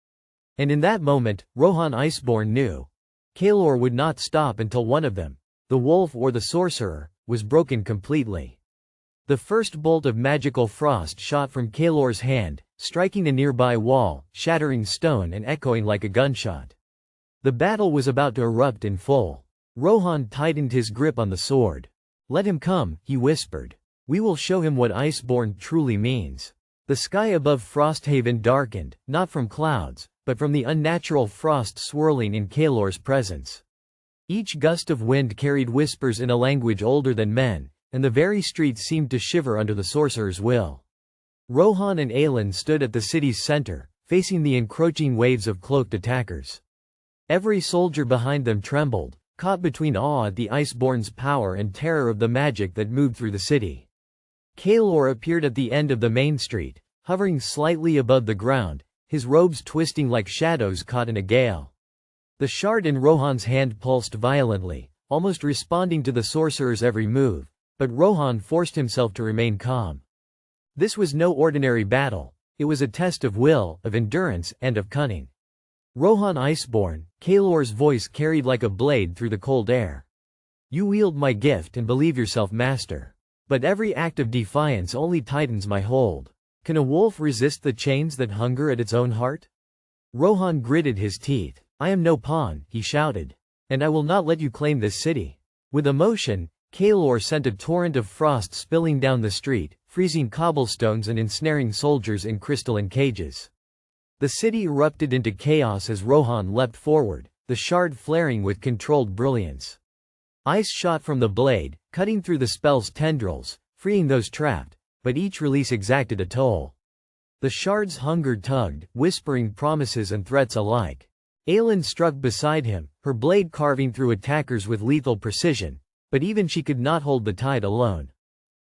And in that moment, Rohan Iceborn knew. Kaelor would not stop until one of them, the wolf or the sorcerer, was broken completely. The first bolt of magical frost shot from Kaelor's hand, striking a nearby wall, shattering stone and echoing like a gunshot. The battle was about to erupt in full. Rohan tightened his grip on the sword. "Let him come," he whispered. "We will show him what Iceborn truly means." The sky above Frosthaven darkened, not from clouds, but from the unnatural frost swirling in Kaelor's presence. Each gust of wind carried whispers in a language older than men, and the very streets seemed to shiver under the sorcerer's will. Rohan and Aylin stood at the city's center, facing the encroaching waves of cloaked attackers. Every soldier behind them trembled, caught between awe at the Iceborn's power and terror of the magic that moved through the city. Kaelor appeared at the end of the main street, hovering slightly above the ground, his robes twisting like shadows caught in a gale. The shard in Rohan's hand pulsed violently, almost responding to the sorcerer's every move, but Rohan forced himself to remain calm. This was no ordinary battle, it was a test of will, of endurance, and of cunning. "Rohan Iceborn," Kaelor's voice carried like a blade through the cold air. "You wield my gift and believe yourself master. But every act of defiance only tightens my hold. Can a wolf resist the chains that hunger at its own heart?" Rohan gritted his teeth. "I am no pawn," he shouted. "And I will not let you claim this city." With emotion, Kaelor sent a torrent of frost spilling down the street, freezing cobblestones and ensnaring soldiers in crystalline cages. The city erupted into chaos as Rohan leapt forward, the shard flaring with controlled brilliance. Ice shot from the blade, cutting through the spell's tendrils, freeing those trapped, but each release exacted a toll. The shard's hunger tugged, whispering promises and threats alike. Aylin struck beside him, her blade carving through attackers with lethal precision, but even she could not hold the tide alone.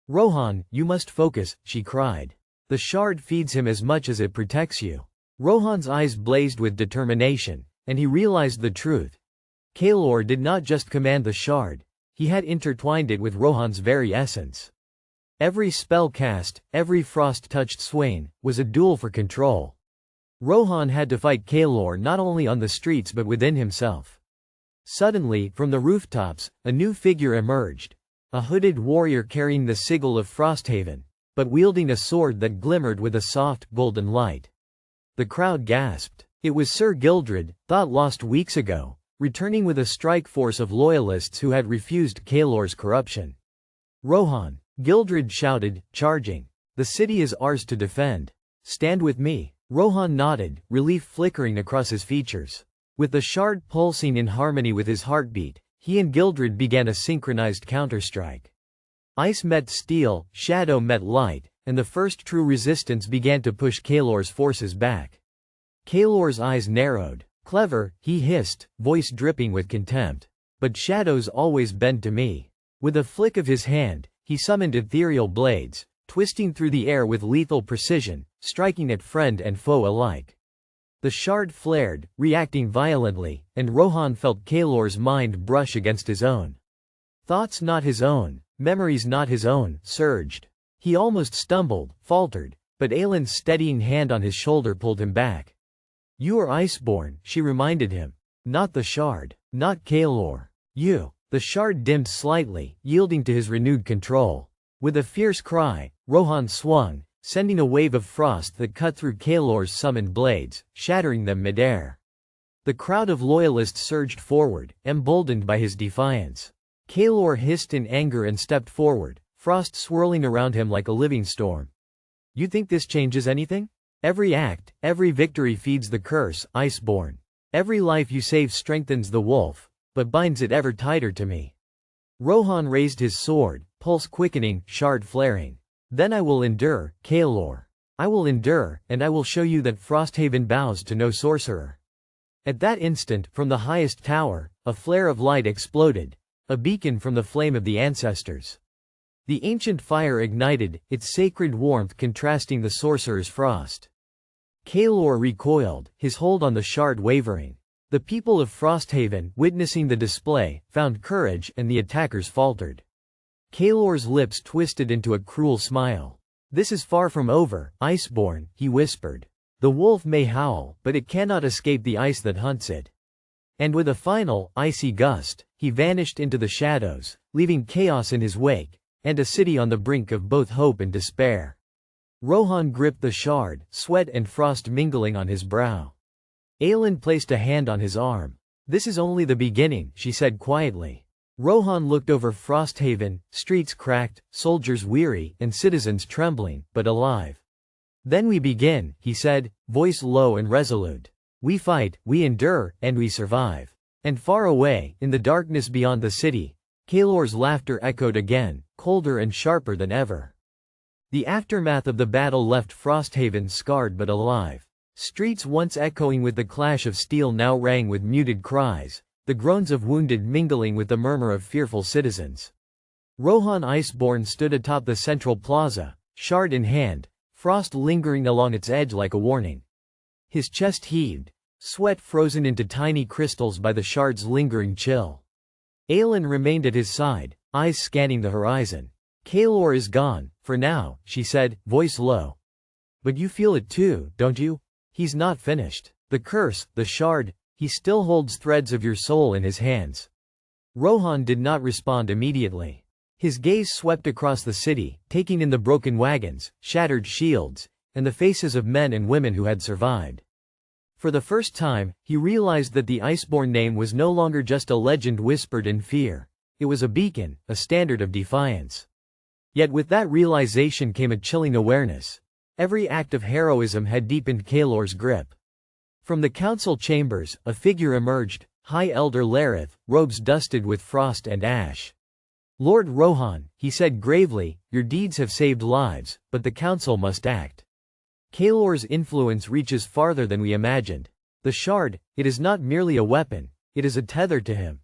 "Rohan, you must focus," she cried. "The shard feeds him as much as it protects you." Rohan's eyes blazed with determination, and he realized the truth. Kaelor did not just command the shard, he had intertwined it with Rohan's very essence. Every spell cast, every frost-touched swing, was a duel for control. Rohan had to fight Kaelor not only on the streets but within himself. Suddenly, from the rooftops, a new figure emerged. A hooded warrior carrying the sigil of Frosthaven, but wielding a sword that glimmered with a soft, golden light. The crowd gasped. It was Sir Gildred, thought lost weeks ago, returning with a strike force of loyalists who had refused Kaelor's corruption. Rohan, Gildred shouted, charging. The city is ours to defend. Stand with me. Rohan nodded, relief flickering across his features. With the shard pulsing in harmony with his heartbeat, he and Gildred began a synchronized counterstrike. Ice met steel, shadow met light, and the first true resistance began to push Kaelor's forces back. Kaelor's eyes narrowed. Clever, he hissed, voice dripping with contempt. But shadows always bend to me. With a flick of his hand, he summoned ethereal blades, twisting through the air with lethal precision, striking at friend and foe alike. The shard flared, reacting violently, and Rohan felt Kaelor's mind brush against his own. Thoughts not his own, memories not his own, surged. He almost stumbled, faltered, but Aylin's steadying hand on his shoulder pulled him back. You are Iceborn, she reminded him. Not the shard. Not Kaelor. You. The shard dimmed slightly, yielding to his renewed control. With a fierce cry, Rohan swung, sending a wave of frost that cut through Kaelor's summoned blades, shattering them midair. The crowd of loyalists surged forward, emboldened by his defiance. Kaelor hissed in anger and stepped forward, frost swirling around him like a living storm. You think this changes anything? Every act, every victory feeds the curse, Iceborn. Every life you save strengthens the wolf, but binds it ever tighter to me. Rohan raised his sword, pulse quickening, shard flaring. Then I will endure, Kaelor. I will endure, and I will show you that Frosthaven bows to no sorcerer. At that instant, from the highest tower, a flare of light exploded, a beacon from the flame of the ancestors. The ancient fire ignited, its sacred warmth contrasting the sorcerer's frost. Kaelor recoiled, his hold on the shard wavering. The people of Frosthaven, witnessing the display, found courage and the attackers faltered. Kaelor's lips twisted into a cruel smile. This is far from over, Iceborn, he whispered. The wolf may howl, but it cannot escape the ice that hunts it. And with a final, icy gust, he vanished into the shadows, leaving chaos in his wake, and a city on the brink of both hope and despair. Rohan gripped the shard, sweat and frost mingling on his brow. Aylin placed a hand on his arm. This is only the beginning, she said quietly. Rohan looked over Frosthaven, streets cracked, soldiers weary, and citizens trembling, but alive. Then we begin, he said, voice low and resolute. We fight, we endure, and we survive. And far away, in the darkness beyond the city, Kaelor's laughter echoed again, colder and sharper than ever. The aftermath of the battle left Frosthaven scarred but alive. Streets once echoing with the clash of steel now rang with muted cries, the groans of wounded mingling with the murmur of fearful citizens. Rohan Iceborn stood atop the central plaza, shard in hand, frost lingering along its edge like a warning. His chest heaved, sweat frozen into tiny crystals by the shard's lingering chill. Aylin remained at his side, eyes scanning the horizon. Kaelor is gone, for now, she said, voice low. But you feel it too, don't you? He's not finished. The curse, the shard, he still holds threads of your soul in his hands. Rohan did not respond immediately. His gaze swept across the city, taking in the broken wagons, shattered shields, and the faces of men and women who had survived. For the first time, he realized that the Iceborn name was no longer just a legend whispered in fear. It was a beacon, a standard of defiance. Yet with that realization came a chilling awareness. Every act of heroism had deepened Kaelor's grip. From the council chambers, a figure emerged, High Elder Lareth, robes dusted with frost and ash. Lord Rohan, he said gravely, your deeds have saved lives, but the council must act. Kaelor's influence reaches farther than we imagined. The shard, it is not merely a weapon, it is a tether to him.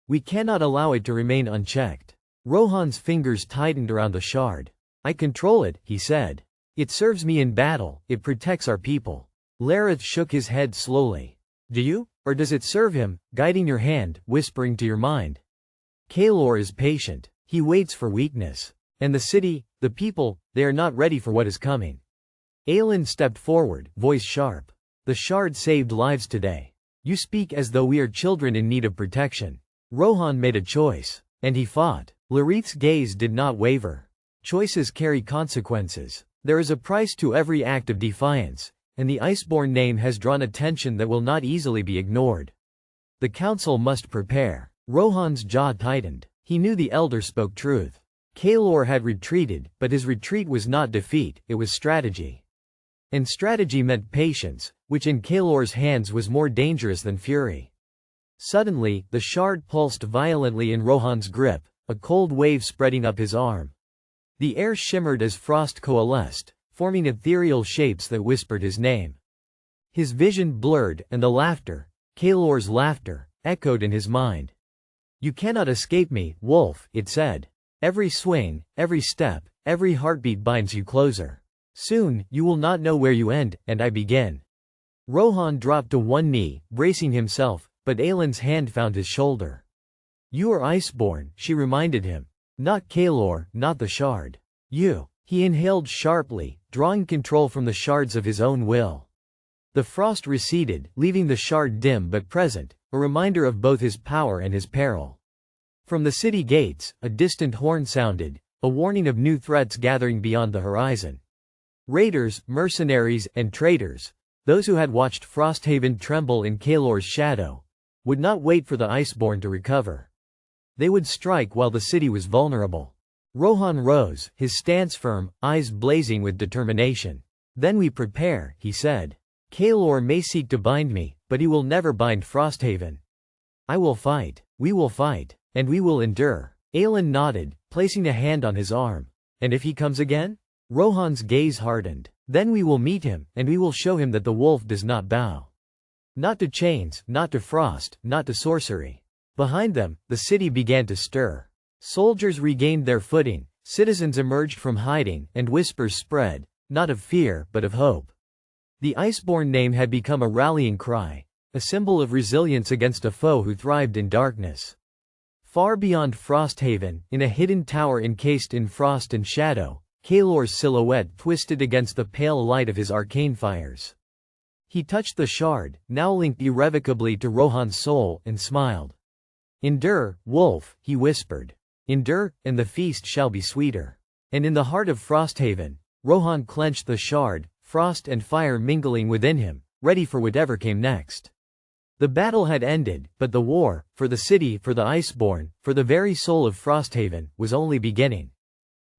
We cannot allow it to remain unchecked. Rohan's fingers tightened around the shard. I control it, he said. It serves me in battle, it protects our people. Lareth shook his head slowly. Do you? Or does it serve him, guiding your hand, whispering to your mind? Kaelor is patient. He waits for weakness. And the city, the people, they are not ready for what is coming. Aylin stepped forward, voice sharp. The shard saved lives today. You speak as though we are children in need of protection. Rohan made a choice. And he fought. Lareth's gaze did not waver. Choices carry consequences. There is a price to every act of defiance, and the Iceborn name has drawn attention that will not easily be ignored. The council must prepare. Rohan's jaw tightened. He knew the elder spoke truth. Kaelor had retreated, but his retreat was not defeat, it was strategy. And strategy meant patience, which in Kaelor's hands was more dangerous than fury. Suddenly, the shard pulsed violently in Rohan's grip, a cold wave spreading up his arm. The air shimmered as frost coalesced, forming ethereal shapes that whispered his name. His vision blurred, and the laughter, Kaelor's laughter, echoed in his mind. "You cannot escape me, wolf," it said. "Every swing, every step, every heartbeat binds you closer. Soon, you will not know where you end, and I begin." Rohan dropped to one knee, bracing himself, but Aylin's hand found his shoulder. "You are Iceborn," she reminded him. "Not Kaelor, not the shard. You." He inhaled sharply, drawing control from the shards of his own will. The frost receded, leaving the shard dim but present, a reminder of both his power and his peril. From the city gates, a distant horn sounded, a warning of new threats gathering beyond the horizon. Raiders, mercenaries, and traitors, those who had watched Frosthaven tremble in Kaelor's shadow, would not wait for the Iceborn to recover. They would strike while the city was vulnerable. Rohan rose, his stance firm, eyes blazing with determination. "Then we prepare," he said. "Kaelor may seek to bind me, but he will never bind Frosthaven. I will fight. We will fight. And we will endure." Aylin nodded, placing a hand on his arm. "And if he comes again?" Rohan's gaze hardened. "Then we will meet him, and we will show him that the wolf does not bow. Not to chains, not to frost, not to sorcery." Behind them, the city began to stir. Soldiers regained their footing, citizens emerged from hiding, and whispers spread, not of fear, but of hope. The Iceborn name had become a rallying cry, a symbol of resilience against a foe who thrived in darkness. Far beyond Frosthaven, in a hidden tower encased in frost and shadow, Kaelor's silhouette twisted against the pale light of his arcane fires. He touched the shard, now linked irrevocably to Rohan's soul, and smiled. "Endure, wolf," he whispered. "Endure, and the feast shall be sweeter." And in the heart of Frosthaven, Rohan clenched the shard, frost and fire mingling within him, ready for whatever came next. The battle had ended, but the war, for the city, for the Iceborn, for the very soul of Frosthaven, was only beginning.